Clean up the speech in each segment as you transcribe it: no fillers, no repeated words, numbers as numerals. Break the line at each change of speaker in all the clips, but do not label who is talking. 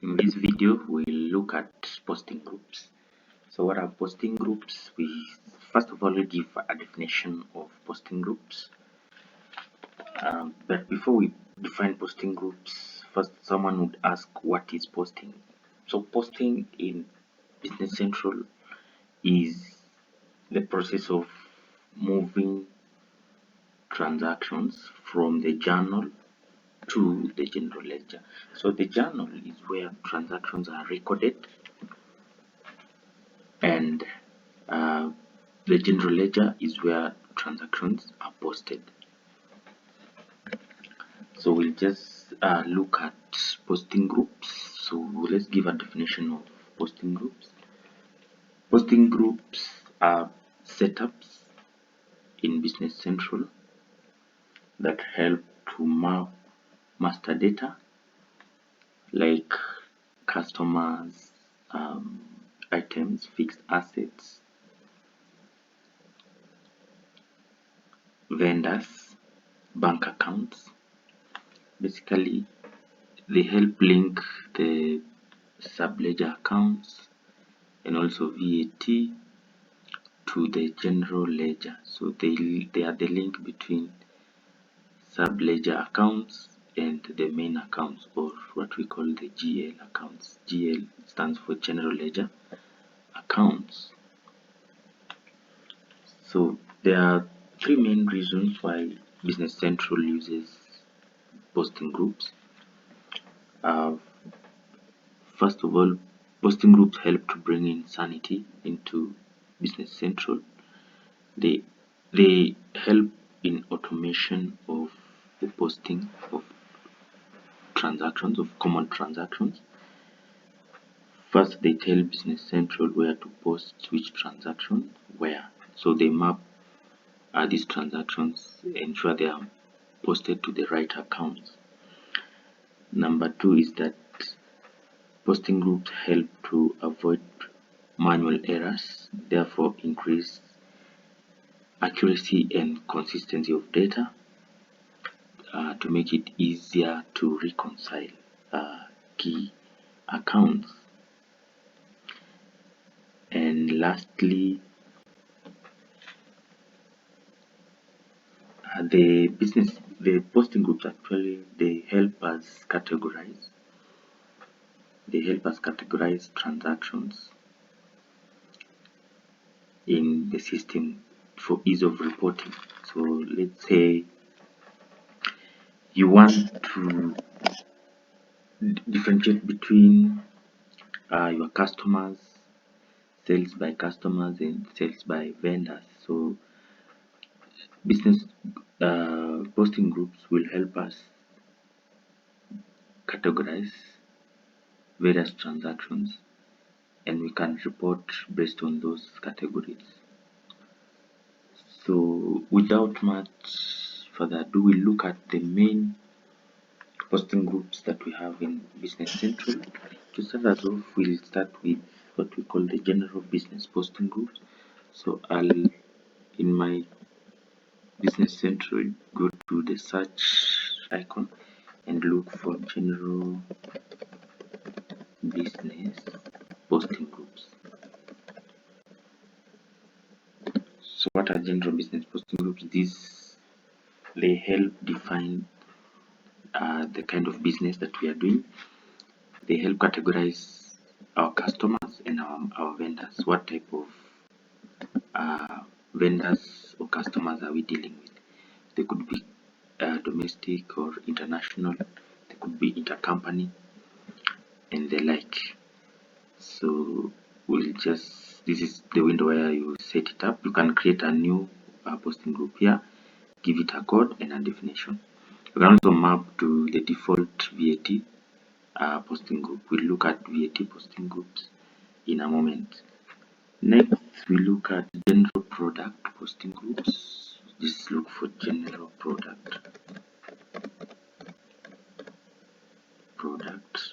In this video, we'll look at posting groups. So what are posting groups? We first of all give a definition of posting groups. But before we define posting groups, first someone would ask, what is posting? So posting in Business Central is the process of moving transactions from the journal to the general ledger. So the journal is where transactions are recorded, and the general ledger is where transactions are posted. So we'll just look at posting groups. So let's give a definition of posting groups. Posting groups are setups in Business Central that help to map master data like customers, items, fixed assets, vendors, bank accounts. Basically, they help link the subledger accounts and also VAT to the general ledger. So they are the link between subledger accounts and the main accounts, or what we call the GL accounts. GL stands for general ledger accounts. So there are three main reasons why Business Central uses posting groups. First of all, posting groups help to bring in sanity into Business Central. They help in automation of the posting of transactions, of common transactions. First, they tell Business Central where to post which transaction where. So they map these transactions, ensure they are posted to the right accounts. Number two is that posting groups help to avoid manual errors, therefore increase accuracy and consistency of data to make it easier to reconcile key accounts. And lastly, the posting groups actually they help us categorize. They help us categorize transactions in the system for ease of reporting. So let's say you want to differentiate between your customers, sales by customers and sales by vendors. So business posting groups will help us categorize various transactions, and we can report based on those categories. So without much further ado, we'll look at the main posting groups that we have in Business Central. To start us off, we'll start with what we call the general business posting groups. So I'll, in my Business Central, go to the search icon and look for general business posting groups. So what are general business posting groups? They help define the kind of business that we are doing. They help categorize our customers and our vendors. What type of vendors or customers are we dealing with? They could be domestic or international. They could be intercompany and the like. So this is the window where you set it up. You can create a new posting group here, give it a code and a definition. You can also map to the default VAT posting group. We'll look at VAT posting groups in a moment. Next, we look at general product posting groups. Just look for general product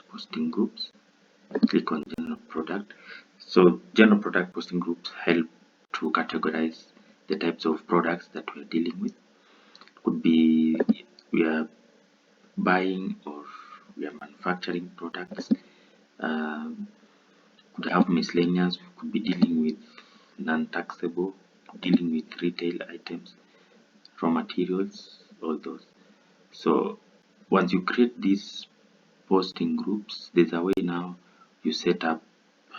posting groups. Click on general product. So general product posting groups help to categorize the types of products that we are dealing with. Could be we are buying or we are manufacturing products, Um, could have miscellaneous, could be dealing with non-taxable, dealing with retail items, raw materials, all those. So once you create these posting groups, there's a way now you set up.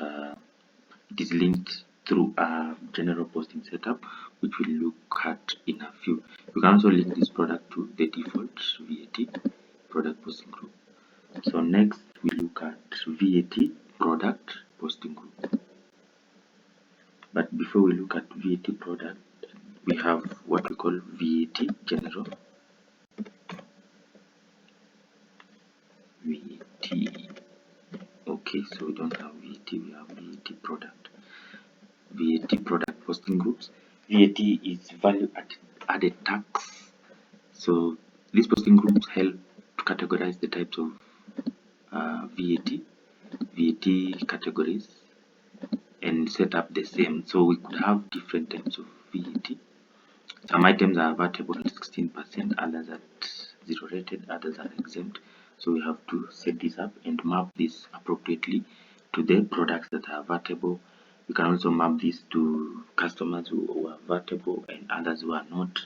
It is linked through a general posting setup, which we'll look at in a few. You can also link this product to the default VAT product posting group. So next we look at VAT product posting group. But before we look at VAT product, we have what we call VAT general. VAT. Okay, so we don't have VAT, we have VAT product. VAT product posting groups. VAT is value added tax. So these posting groups help to categorize the types of VAT categories and set up the same. So we could have different types of VAT. Some items are VAT-able at 16%, others at zero rated, others are exempt. So we have to set this up and map this appropriately to the products that are VAT-able. We can also map this to customers who are VAT-able and others who are not.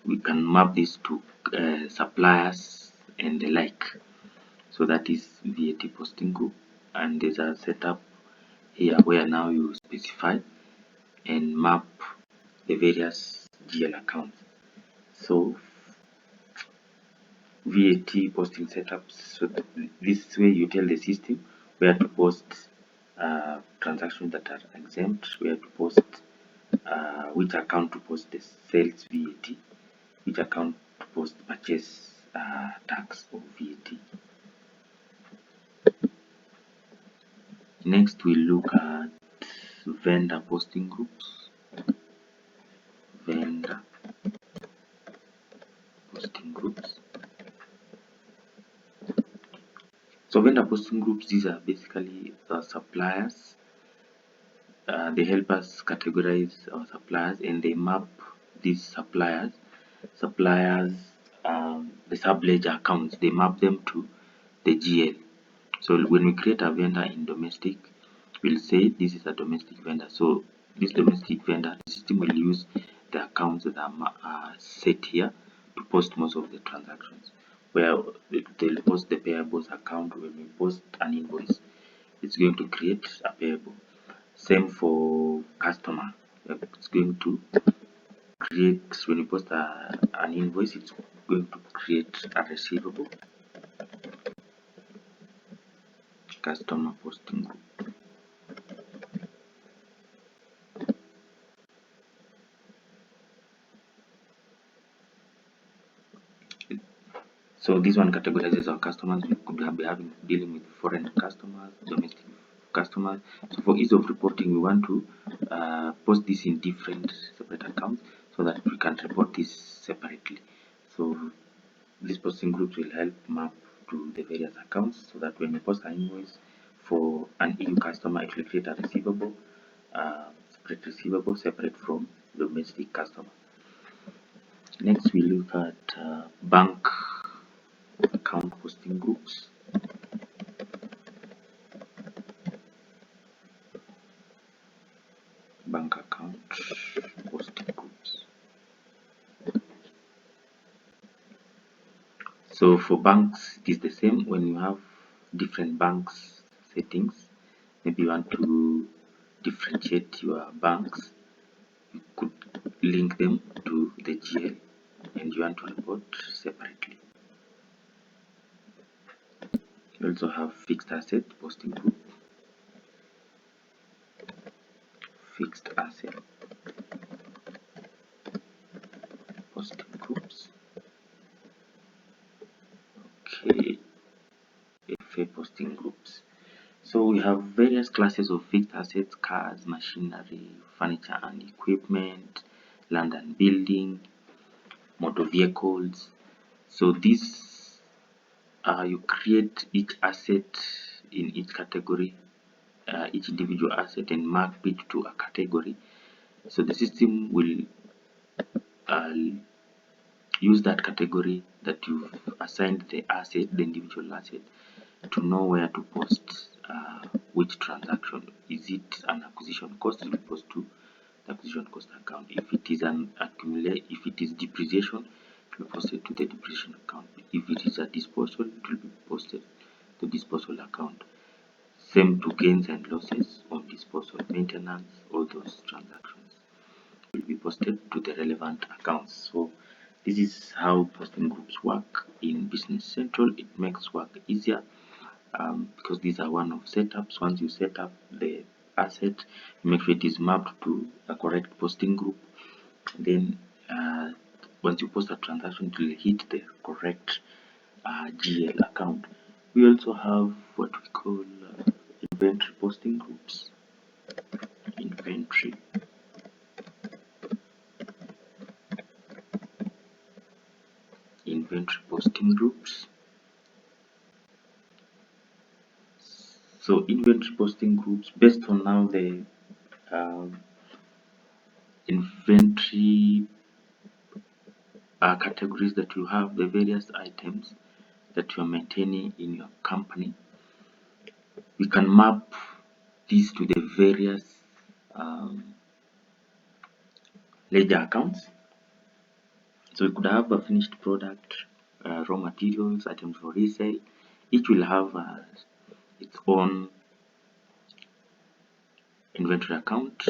We can map this to suppliers and the like. So that is VAT posting group, and there's a setup here where now you specify and map the various GL accounts. So VAT posting setups. So this way you tell the system where to post transactions that are exempt, where to post which account to post the sales VAT, which account to post purchase tax or VAT. Next we look at vendor posting groups. Vendor posting groups. So vendor posting groups, these are basically suppliers. They help us categorize our suppliers and they map these suppliers, the sub-ledger accounts, they map them to the GL. So when we create a vendor in domestic, we'll say this is a domestic vendor. So this domestic vendor, the system will use the accounts that are set here to post most of the transactions. Where they'll post the payables account. When we post an invoice, it's going to create a payable. Same for customer. It's going to create, when you post an invoice, it's going to create a receivable. Customer posting group. So this one categorizes our customers. We could be dealing with foreign customers, domestic customers. So for ease of reporting, we want to post this in different separate accounts so that we can report this separately. So these posting groups will help map to the various accounts so that when we post an invoice for an EU customer, it will create a receivable, separate from domestic customer. Next, we look at bank account posting groups. Bank account posting groups. So for banks, it is the same. When you have different banks settings, maybe you want to differentiate your banks, you could link them to the GL and you want to report separately. You also have fixed asset posting group. Fixed asset posting groups. Okay, FA posting groups. So we have various classes of fixed assets: cars, machinery, furniture and equipment, land and building, motor vehicles. So these you create each asset in each category, each individual asset, and map it to a category. So the system will use that category that you've assigned the asset, the individual asset, to know where to post which transaction. Is it an acquisition cost? It will post to the acquisition cost account. If it is an if it is depreciation, it will be posted to the depreciation account. If it is a disposal, it will be posted to disposal account. Same to gains and losses on disposal, maintenance, all those transactions will be posted to the relevant accounts. So this is how posting groups work in Business Central. It makes work easier because these are one of setups. Once you set up the asset, you make sure it is mapped to a correct posting group. Then once you post a transaction, it will hit the correct GL account. We also have what we call inventory posting groups. Inventory posting groups. So inventory posting groups, based on now the inventory categories that you have, the various items that you are maintaining in your company, we can map these to the various ledger accounts. So we could have a finished product, raw materials, items for resale. Each will have its own inventory account,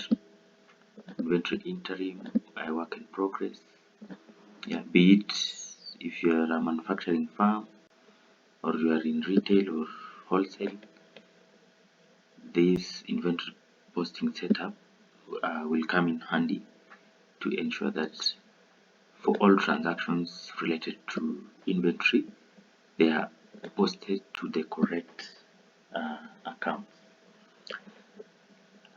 inventory interim, work in progress. Yeah, be it if you are a manufacturing firm or you are in retail or wholesale, this inventory posting setup will come in handy to ensure that for all transactions related to inventory, they are posted to the correct account.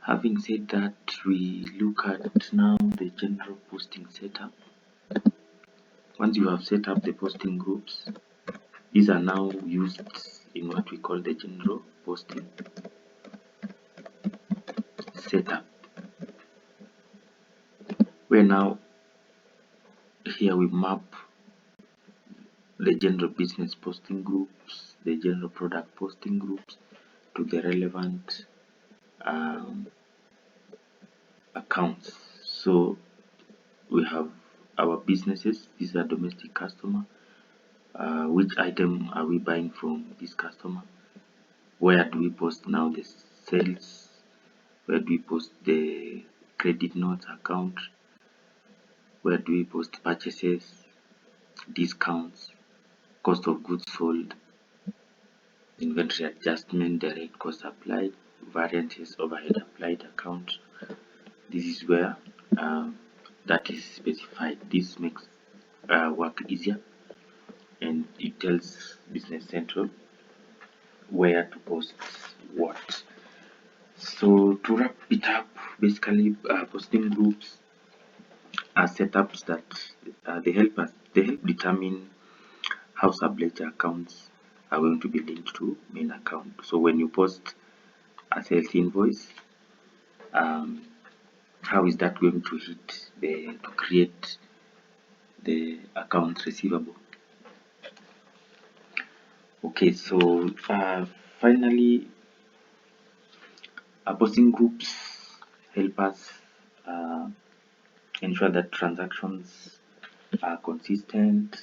Having said that, we look at now the general posting setup. Once you have set up the posting groups, these are now used in what we call the general posting setup, where now here we map the general business posting groups, the general product posting groups to the relevant accounts. So we have our businesses, these are domestic customer. Which item are we buying from this customer? Where do we post now the sales? Where do we post the credit notes account? Where do we post purchases, discounts, cost of goods sold, inventory adjustment, direct cost applied, variances, overhead applied account? This is where that is specified. This makes work easier, and it tells Business Central where to post what. So to wrap it up, basically posting groups are setups that they help determine how subledger accounts are going to be linked to main account. So when you post a sales invoice, how is that going to hit to create the account receivable? Okay, so finally, posting groups help us ensure that transactions are consistent,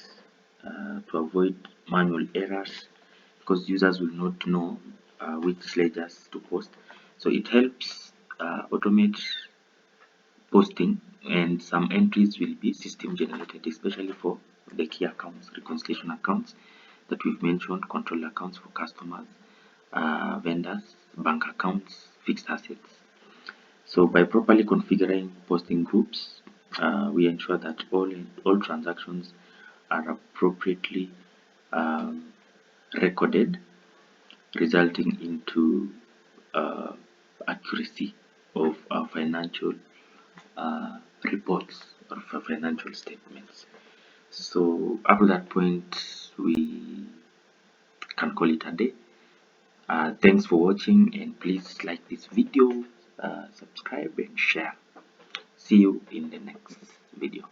to avoid manual errors, because users will not know which ledgers to post. So it helps automate posting, and some entries will be system generated, especially for the key accounts, reconciliation accounts that we've mentioned, control accounts for customers, vendors, bank accounts, fixed assets. So by properly configuring posting groups, we ensure that all transactions are appropriately recorded, resulting into accuracy of our financial reports or financial statements. So up to that point, we can call it a day. Thanks for watching, and please like this video, subscribe and share. See you in the next video.